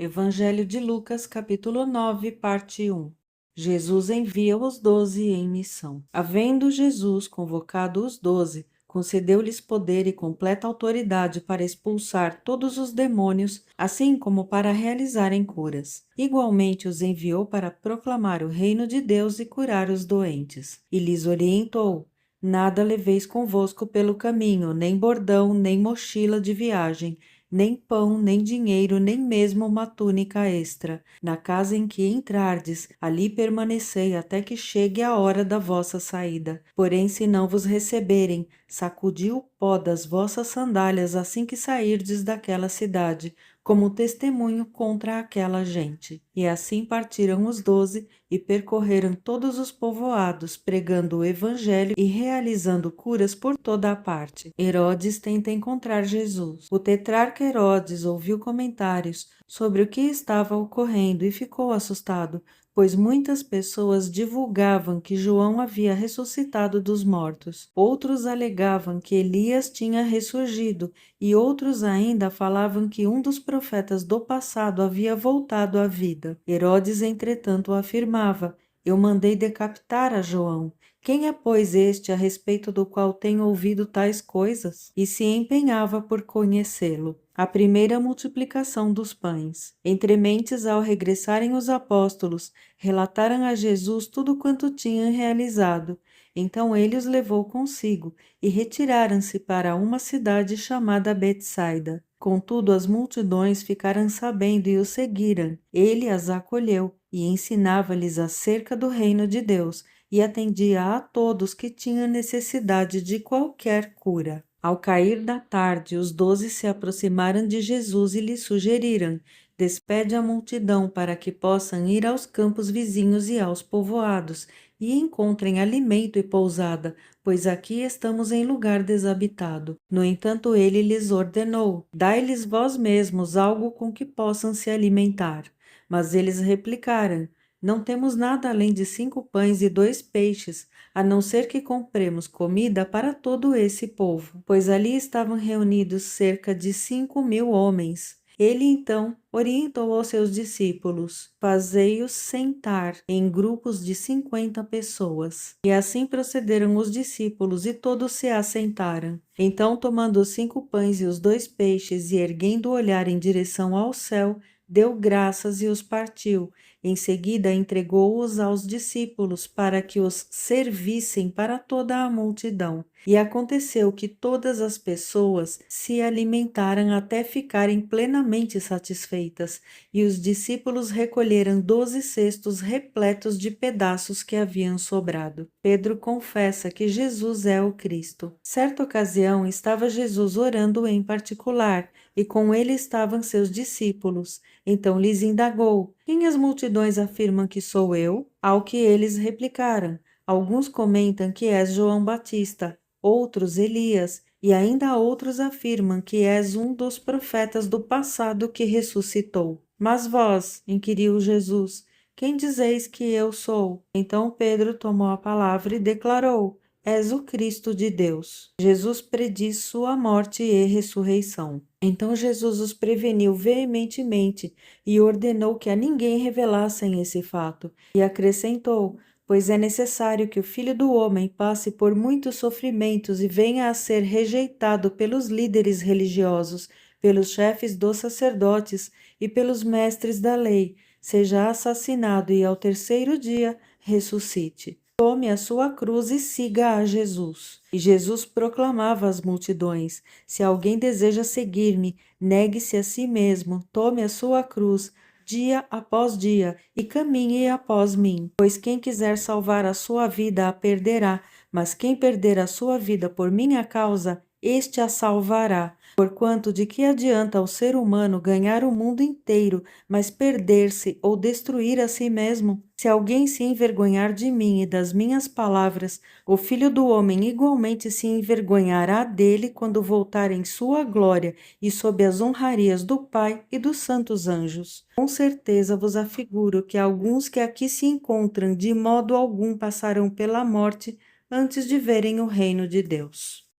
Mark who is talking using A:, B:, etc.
A: Evangelho de Lucas, capítulo 9, parte 1. Jesus envia os 12 em missão. Havendo Jesus convocado os 12, concedeu-lhes poder e completa autoridade para expulsar todos os demônios, assim como para realizarem curas. Igualmente os enviou para proclamar o reino de Deus e curar os doentes. E lhes orientou: nada leveis convosco pelo caminho, nem bordão, nem mochila de viagem, nem pão, nem dinheiro, nem mesmo uma túnica extra. Na casa em que entrardes, ali permanecei até que chegue a hora da vossa saída. Porém, se não vos receberem, sacudi o pó das vossas sandálias assim que sairdes daquela cidade, como testemunho contra aquela gente. E assim partiram os 12 e percorreram todos os povoados, pregando o evangelho e realizando curas por toda a parte. Herodes tenta encontrar Jesus. O tetrarca Herodes ouviu comentários sobre o que estava ocorrendo e ficou assustado, pois muitas pessoas divulgavam que João havia ressuscitado dos mortos. Outros alegavam que Elias tinha ressurgido e outros ainda falavam que um dos profetas do passado havia voltado à vida. Herodes, entretanto, afirmava: eu mandei decapitar a João. Quem é, pois, este a respeito do qual tenho ouvido tais coisas? E se empenhava por conhecê-lo. A primeira multiplicação dos pães. Entre mentes, ao regressarem os apóstolos, relataram a Jesus tudo quanto tinham realizado. Então ele os levou consigo e retiraram-se para uma cidade chamada Betsaida. Contudo, as multidões ficaram sabendo e o seguiram. Ele as acolheu e ensinava-lhes acerca do reino de Deus e atendia a todos que tinham necessidade de qualquer cura. Ao cair da tarde, os 12 se aproximaram de Jesus e lhe sugeriram: despede a multidão para que possam ir aos campos vizinhos e aos povoados e encontrem alimento e pousada, pois aqui estamos em lugar desabitado. No entanto, ele lhes ordenou: dai-lhes vós mesmos algo com que possam se alimentar. Mas eles replicaram: não temos nada além de 5 pães e 2 peixes, a não ser que compremos comida para todo esse povo, pois ali estavam reunidos cerca de 5.000 homens. Ele então orientou aos seus discípulos: fazei-os sentar em grupos de 50 pessoas. E assim procederam os discípulos, e todos se assentaram. Então, tomando os 5 pães e os 2 peixes, e erguendo o olhar em direção ao céu, deu graças e os partiu. Em seguida, entregou-os aos discípulos para que os servissem para toda a multidão. E aconteceu que todas as pessoas se alimentaram até ficarem plenamente satisfeitas, e os discípulos recolheram 12 cestos repletos de pedaços que haviam sobrado. Pedro confessa que Jesus é o Cristo. Certa ocasião estava Jesus orando em particular, e com ele estavam seus discípulos. Então lhes indagou: quem as multidões afirmam que sou eu? Ao que eles replicaram: alguns comentam que és João Batista, outros Elias, e ainda outros afirmam que és um dos profetas do passado que ressuscitou. Mas vós, inquiriu Jesus, quem dizeis que eu sou? Então Pedro tomou a palavra e declarou: és o Cristo de Deus. Jesus prediz sua morte e ressurreição. Então Jesus os preveniu veementemente e ordenou que a ninguém revelassem esse fato, e acrescentou: pois é necessário que o Filho do Homem passe por muitos sofrimentos e venha a ser rejeitado pelos líderes religiosos, pelos chefes dos sacerdotes e pelos mestres da lei, seja assassinado e ao terceiro dia ressuscite. Tome a sua cruz e siga a Jesus. E Jesus proclamava às multidões: se alguém deseja seguir-me, negue-se a si mesmo, tome a sua cruz, dia após dia, e caminhe após mim. Pois quem quiser salvar a sua vida a perderá, mas quem perder a sua vida por minha causa, este a salvará. Porquanto de que adianta ao ser humano ganhar o mundo inteiro, mas perder-se ou destruir a si mesmo? Se alguém se envergonhar de mim e das minhas palavras, o Filho do Homem igualmente se envergonhará dele quando voltar em sua glória e sob as honrarias do Pai e dos santos anjos. Com certeza vos afiguro que alguns que aqui se encontram de modo algum passarão pela morte antes de verem o reino de Deus.